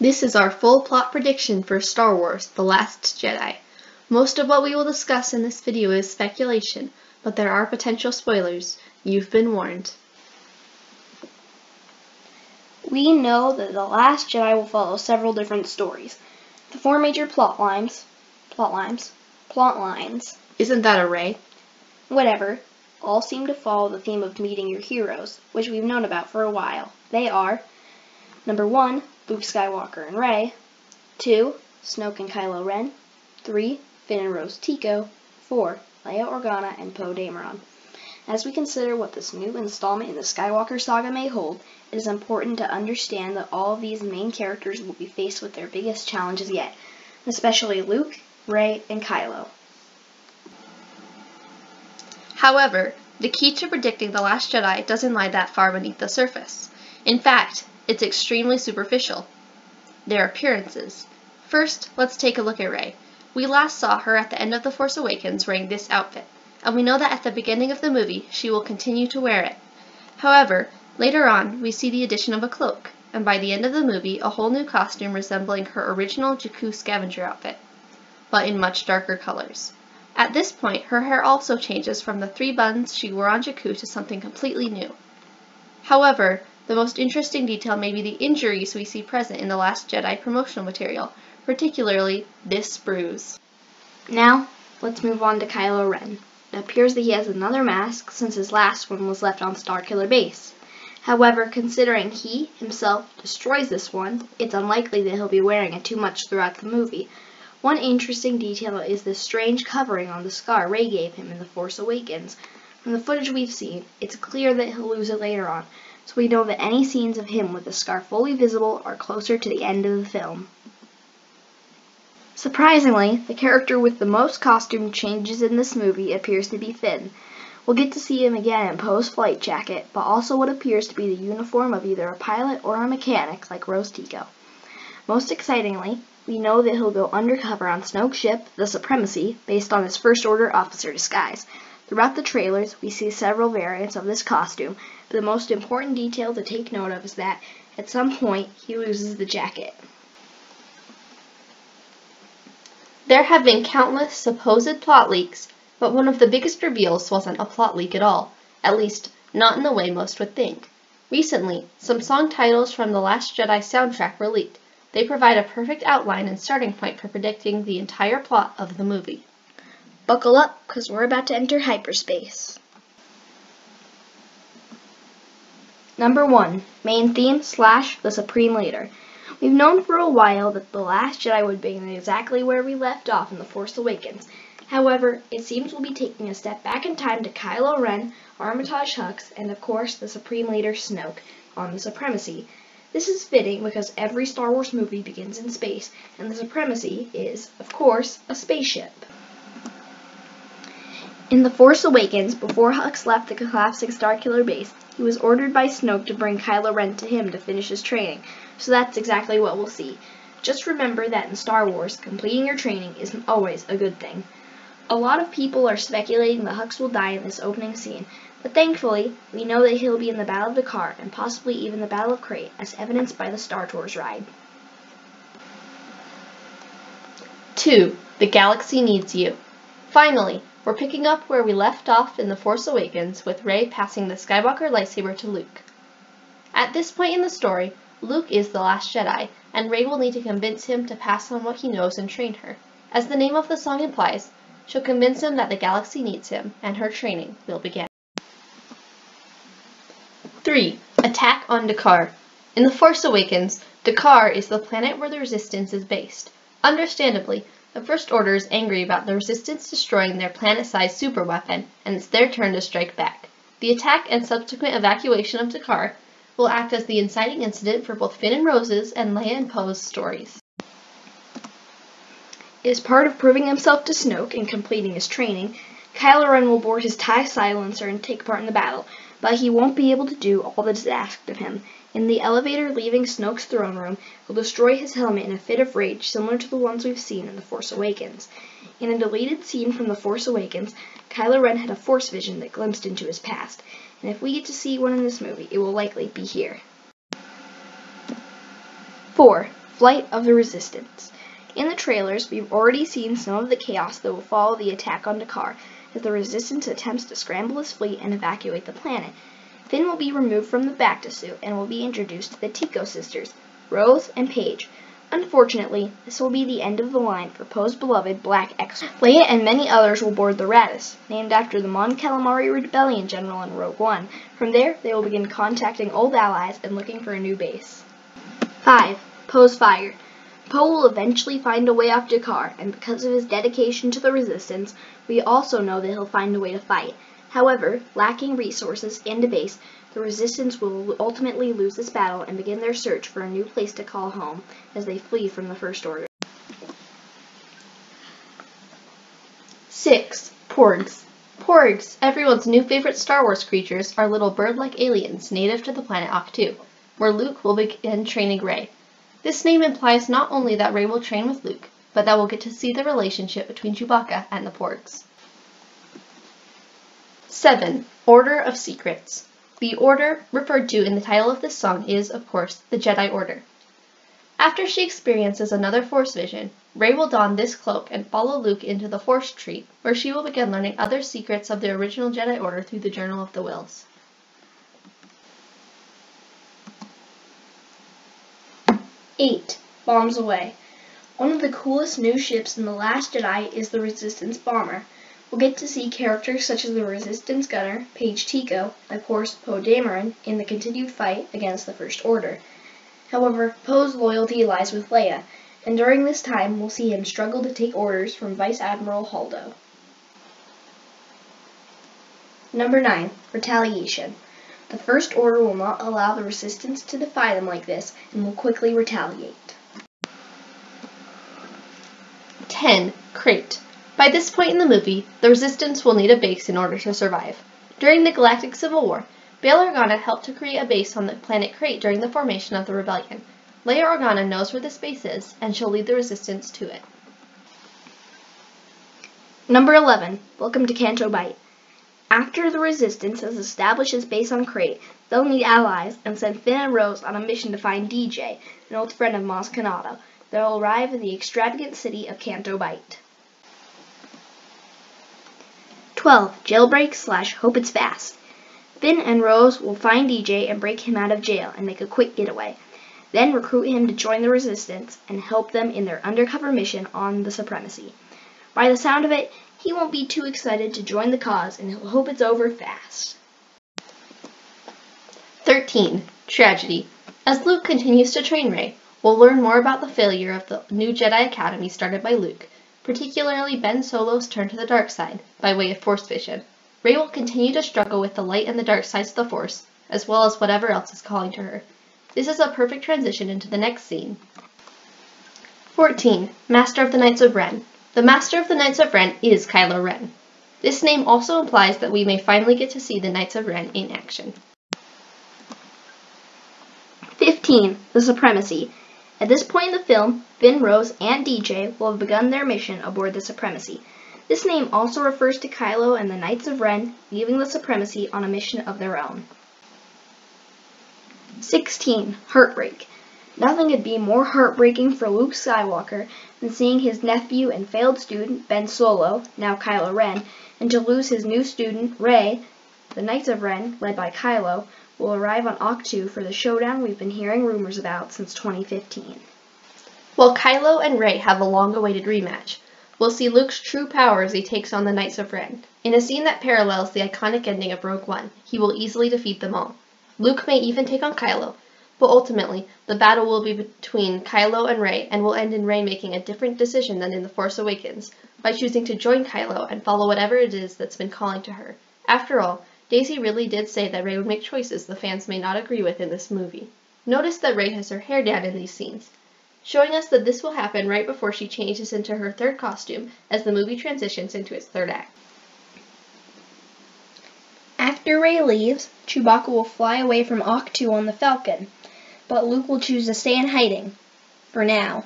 This is our full plot prediction for Star Wars: The Last Jedi. Most of what we will discuss in this video is speculation, but there are potential spoilers. You've been warned. We know that The Last Jedi will follow several different stories. The four major plot lines, Isn't that a Rey? whatever, all seem to follow the theme of meeting your heroes, which we've known about for a while. They are: number 1, Luke Skywalker and Rey; 2, Snoke and Kylo Ren; 3, Finn and Rose Tico; 4, Leia Organa and Poe Dameron. As we consider what this new installment in the Skywalker saga may hold, it is important to understand that all of these main characters will be faced with their biggest challenges yet, especially Luke, Rey, and Kylo. However, the key to predicting The Last Jedi doesn't lie that far beneath the surface. In fact, it's extremely superficial. Their appearances. First, let's take a look at Rey. We last saw her at the end of The Force Awakens wearing this outfit, and we know that at the beginning of the movie she will continue to wear it. However, later on we see the addition of a cloak, and by the end of the movie a whole new costume resembling her original Jakku scavenger outfit, but in much darker colors. At this point, her hair also changes from the 3 buns she wore on Jakku to something completely new. However, the most interesting detail may be the injuries we see present in The Last Jedi promotional material, particularly this bruise. Now, let's move on to Kylo Ren. It appears that he has another mask since his last one was left on Starkiller Base. However, considering he himself destroys this one, it's unlikely that he'll be wearing it too much throughout the movie. One interesting detail is the strange covering on the scar Rey gave him in The Force Awakens. From the footage we've seen, it's clear that he'll lose it later on, so we know that any scenes of him with the scar fully visible are closer to the end of the film. Surprisingly, the character with the most costume changes in this movie appears to be Finn. We'll get to see him again in Poe's flight jacket, but also what appears to be the uniform of either a pilot or a mechanic like Rose Tico. Most excitingly, we know that he'll go undercover on Snoke's ship, the Supremacy, based on his First Order officer disguise. Throughout the trailers, we see several variants of this costume, but the most important detail to take note of is that, at some point, he loses the jacket. There have been countless supposed plot leaks, but one of the biggest reveals wasn't a plot leak at all, at least not in the way most would think. Recently, some song titles from the Last Jedi soundtrack were leaked. They provide a perfect outline and starting point for predicting the entire plot of the movie. Buckle up, because we're about to enter hyperspace. Number 1. Main theme / the Supreme Leader. We've known for a while that The Last Jedi would begin exactly where we left off in The Force Awakens. However, it seems we'll be taking a step back in time to Kylo Ren, Armitage Hux, and of course the Supreme Leader Snoke on the Supremacy. This is fitting because every Star Wars movie begins in space, and the Supremacy is, of course, a spaceship. In The Force Awakens, before Hux left the collapsing Starkiller Base, he was ordered by Snoke to bring Kylo Ren to him to finish his training, so that's exactly what we'll see. Just remember that in Star Wars, completing your training isn't always a good thing. A lot of people are speculating that Hux will die in this opening scene, but thankfully, we know that he'll be in the Battle of Dakar and possibly even the Battle of Crate, as evidenced by the Star Tours ride. 2. The Galaxy Needs You. Finally, we're picking up where we left off in The Force Awakens, with Rey passing the Skywalker lightsaber to Luke. At this point in the story, Luke is the Last Jedi, and Rey will need to convince him to pass on what he knows and train her. As the name of the song implies, she'll convince him that the galaxy needs him, and her training will begin. 3. Attack on Dakar. In The Force Awakens, Dakar is the planet where the Resistance is based. Understandably, the First Order is angry about the Resistance destroying their planet-sized superweapon, and it's their turn to strike back. The attack and subsequent evacuation of Dakar will act as the inciting incident for both Finn and Rose's and Leia and Poe's stories. As part of proving himself to Snoke and completing his training, Kylo Ren will board his TIE silencer and take part in the battle, but he won't be able to do all that is asked of him. In the elevator leaving Snoke's throne room, he'll destroy his helmet in a fit of rage similar to the ones we've seen in The Force Awakens. In a deleted scene from The Force Awakens, Kylo Ren had a Force vision that glimpsed into his past, and if we get to see one in this movie, it will likely be here. 4. Flight of the Resistance. In the trailers, we've already seen some of the chaos that will follow the attack on Dakar as the Resistance attempts to scramble his fleet and evacuate the planet. Finn will be removed from the Bacta suit and will be introduced to the Tico sisters, Rose and Paige. Unfortunately, this will be the end of the line for Poe's beloved Black X. Leia and many others will board the Raddus, named after the Mon Calamari Rebellion general in Rogue One. From there, they will begin contacting old allies and looking for a new base. 5. Poe's fired. Poe will eventually find a way off Dakar, and because of his dedication to the Resistance, we also know that he'll find a way to fight. However, lacking resources and a base, the Resistance will ultimately lose this battle and begin their search for a new place to call home as they flee from the First Order. 6. Porgs. Porgs, everyone's new favorite Star Wars creatures, are little bird-like aliens native to the planet Ahch-To, where Luke will begin training Rey. This name implies not only that Rey will train with Luke, but that we'll get to see the relationship between Chewbacca and the Porgs. 7. Order of Secrets. The Order, referred to in the title of this song, is, of course, the Jedi Order. After she experiences another Force vision, Rey will don this cloak and follow Luke into the Force Tree, where she will begin learning other secrets of the original Jedi Order through the Journal of the Wills. 8. Bombs Away. One of the coolest new ships in The Last Jedi is the Resistance Bomber. We'll get to see characters such as the Resistance Gunner, Paige Tico, and of course Poe Dameron in the continued fight against the First Order. However, Poe's loyalty lies with Leia, and during this time we'll see him struggle to take orders from Vice Admiral Holdo. Number 9. Retaliation. The First Order will not allow the Resistance to defy them like this, and will quickly retaliate. 10. Crate. By this point in the movie, the Resistance will need a base in order to survive. During the Galactic Civil War, Bail Organa helped to create a base on the planet Crate during the formation of the Rebellion. Leia Organa knows where this base is, and she'll lead the Resistance to it. Number 11. Welcome to Canto Bight. After the Resistance has established its base on Crate, they'll need allies and send Finn and Rose on a mission to find DJ, an old friend of Maz Kanata. They'll arrive in the extravagant city of Canto Bight. 12. Jailbreak / Hope It's Fast. Finn and Rose will find DJ and break him out of jail and make a quick getaway. Then recruit him to join the Resistance and help them in their undercover mission on the Supremacy. By the sound of it, he won't be too excited to join the cause and he'll hope it's over fast. 13. Tragedy. As Luke continues to train Rey, we'll learn more about the failure of the new Jedi Academy started by Luke, particularly Ben Solo's turn to the dark side, by way of Force vision. Rey will continue to struggle with the light and the dark sides of the Force, as well as whatever else is calling to her. This is a perfect transition into the next scene. 14. Master of the Knights of Ren. The Master of the Knights of Ren is Kylo Ren. This name also implies that we may finally get to see the Knights of Ren in action. 15. The Supremacy. At this point in the film, Finn, Rose, and DJ will have begun their mission aboard the Supremacy. This name also refers to Kylo and the Knights of Ren leaving the Supremacy on a mission of their own. 16. Heartbreak. Nothing could be more heartbreaking for Luke Skywalker than seeing his nephew and failed student Ben Solo, now Kylo Ren, and to lose his new student Rey. The Knights of Ren, led by Kylo, will arrive on Ahch-To for the showdown we've been hearing rumors about since 2015. While Kylo and Rey have a long-awaited rematch, we'll see Luke's true power as he takes on the Knights of Ren. In a scene that parallels the iconic ending of Rogue One, he will easily defeat them all. Luke may even take on Kylo, but ultimately, the battle will be between Kylo and Rey and will end in Rey making a different decision than in The Force Awakens, by choosing to join Kylo and follow whatever it is that's been calling to her. After all, Daisy really did say that Rey would make choices the fans may not agree with in this movie. Notice that Rey has her hair down in these scenes, showing us that this will happen right before she changes into her third costume as the movie transitions into its third act. After Rey leaves, Chewbacca will fly away from Ahch-To on the Falcon, but Luke will choose to stay in hiding, for now.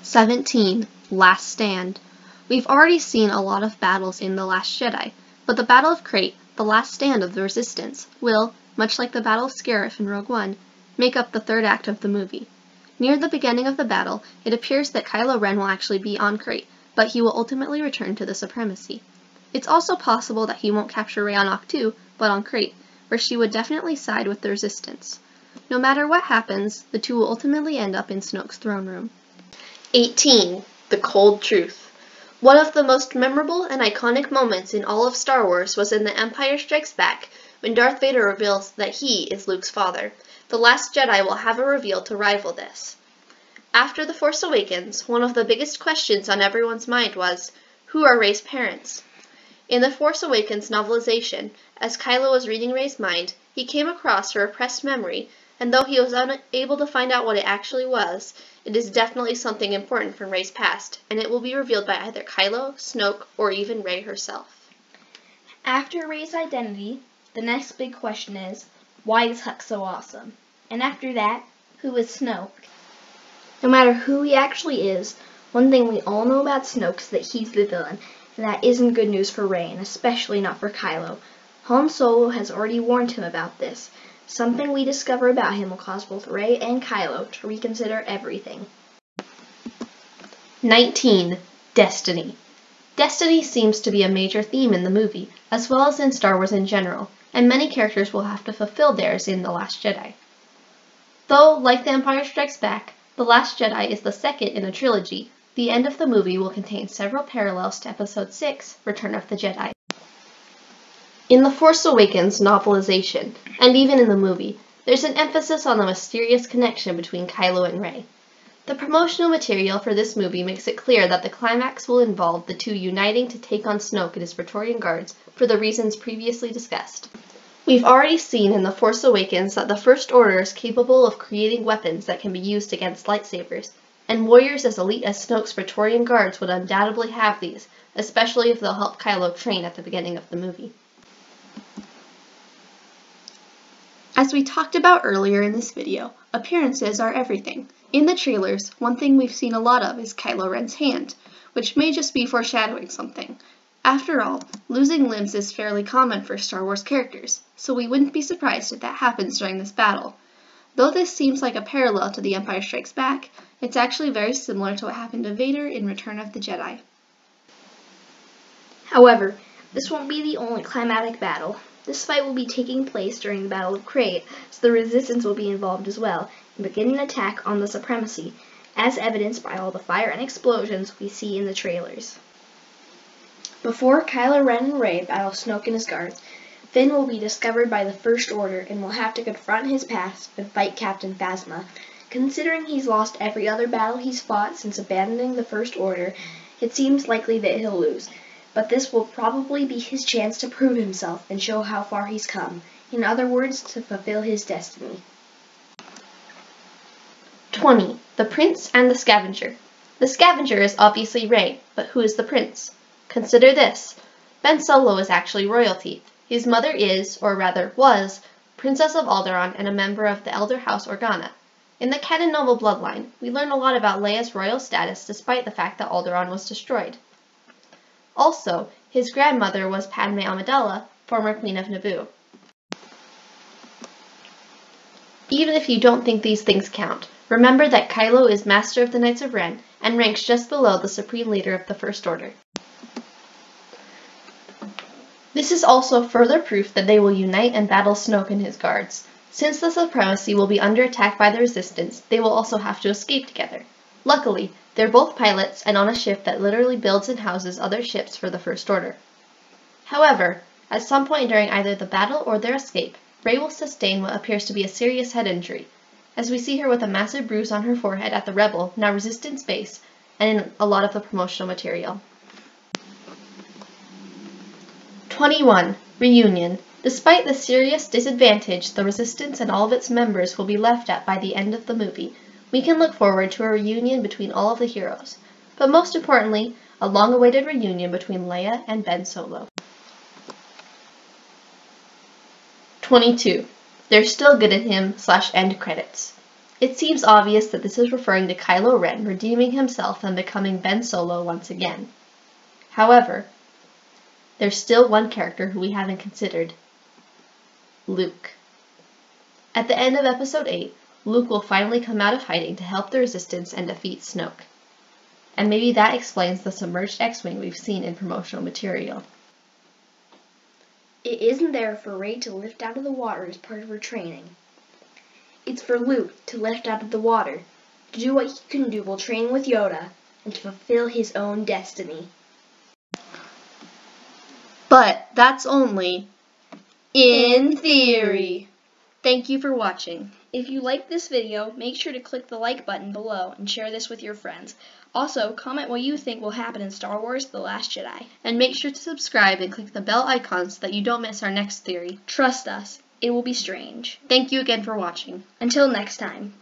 17. Last Stand. We've already seen a lot of battles in The Last Jedi, but the Battle of Crate, the last stand of the Resistance, will, much like the Battle of Scarif in Rogue One, make up the third act of the movie. Near the beginning of the battle, it appears that Kylo Ren will actually be on Crait, but he will ultimately return to the Supremacy. It's also possible that he won't capture Rey on Ahch-To, but on Crait, where she would definitely side with the Resistance. No matter what happens, the two will ultimately end up in Snoke's throne room. 18. The Cold Truth. One of the most memorable and iconic moments in all of Star Wars was in The Empire Strikes Back, when Darth Vader reveals that he is Luke's father. The Last Jedi will have a reveal to rival this. After The Force Awakens, one of the biggest questions on everyone's mind was, who are Rey's parents? In The Force Awakens novelization, as Kylo was reading Rey's mind, he came across her repressed memory, and though he was unable to find out what it actually was, it is definitely something important from Rey's past, and it will be revealed by either Kylo, Snoke, or even Rey herself. After Rey's identity, the next big question is, why is Hux so awesome? And after that, who is Snoke? No matter who he actually is, one thing we all know about Snoke is that he's the villain, and that isn't good news for Rey, and especially not for Kylo. Han Solo has already warned him about this. Something we discover about him will cause both Rey and Kylo to reconsider everything. 19. Destiny. Destiny seems to be a major theme in the movie, as well as in Star Wars in general, and many characters will have to fulfill theirs in The Last Jedi. Though, like The Empire Strikes Back, The Last Jedi is the second in a trilogy, the end of the movie will contain several parallels to Episode 6, Return of the Jedi. In The Force Awakens novelization, and even in the movie, there's an emphasis on the mysterious connection between Kylo and Rey. The promotional material for this movie makes it clear that the climax will involve the two uniting to take on Snoke and his Praetorian Guards for the reasons previously discussed. We've already seen in The Force Awakens that the First Order is capable of creating weapons that can be used against lightsabers, and warriors as elite as Snoke's Praetorian Guards would undoubtedly have these, especially if they'll help Kylo train at the beginning of the movie. As we talked about earlier in this video, appearances are everything. In the trailers, one thing we've seen a lot of is Kylo Ren's hand, which may just be foreshadowing something. After all, losing limbs is fairly common for Star Wars characters, so we wouldn't be surprised if that happens during this battle. Though this seems like a parallel to The Empire Strikes Back, it's actually very similar to what happened to Vader in Return of the Jedi. However, this won't be the only climatic battle. This fight will be taking place during the Battle of Crait, so the Resistance will be involved as well, in beginning an attack on the Supremacy, as evidenced by all the fire and explosions we see in the trailers. Before Kylo Ren and Rey battle Snoke and his guards, Finn will be discovered by the First Order and will have to confront his past and fight Captain Phasma. Considering he's lost every other battle he's fought since abandoning the First Order, it seems likely that he'll lose. But this will probably be his chance to prove himself and show how far he's come. In other words, to fulfill his destiny. 20. The Prince and the Scavenger. The Scavenger is obviously Rey, but who is the Prince? Consider this. Ben Solo is actually royalty. His mother is, or rather was, Princess of Alderaan and a member of the Elder House Organa. In the canon novel Bloodline, we learn a lot about Leia's royal status despite the fact that Alderaan was destroyed. Also, his grandmother was Padme Amidala, former Queen of Naboo. Even if you don't think these things count, remember that Kylo is Master of the Knights of Ren and ranks just below the Supreme Leader of the First Order. This is also further proof that they will unite and battle Snoke and his guards. Since the Supremacy will be under attack by the Resistance, they will also have to escape together. Luckily, they're both pilots and on a ship that literally builds and houses other ships for the First Order. However, at some point during either the battle or their escape, Rey will sustain what appears to be a serious head injury, as we see her with a massive bruise on her forehead at the Rebel, now Resistance base, and in a lot of the promotional material. 21. Reunion. Despite the serious disadvantage the Resistance and all of its members will be left at by the end of the movie, we can look forward to a reunion between all of the heroes, but most importantly, a long-awaited reunion between Leia and Ben Solo. 22. They're still good at him / end credits. It seems obvious that this is referring to Kylo Ren redeeming himself and becoming Ben Solo once again. However, there's still one character who we haven't considered. Luke. At the end of Episode 8, Luke will finally come out of hiding to help the Resistance and defeat Snoke. And maybe that explains the submerged X-Wing we've seen in promotional material. It isn't there for Rey to lift out of the water as part of her training. It's for Luke to lift out of the water, to do what he couldn't do while training with Yoda, and to fulfill his own destiny. But that's only in theory. Thank you for watching. If you liked this video, make sure to click the like button below and share this with your friends. Also, comment what you think will happen in Star Wars: The Last Jedi. And make sure to subscribe and click the bell icon so that you don't miss our next theory. Trust us, it will be strange. Thank you again for watching. Until next time.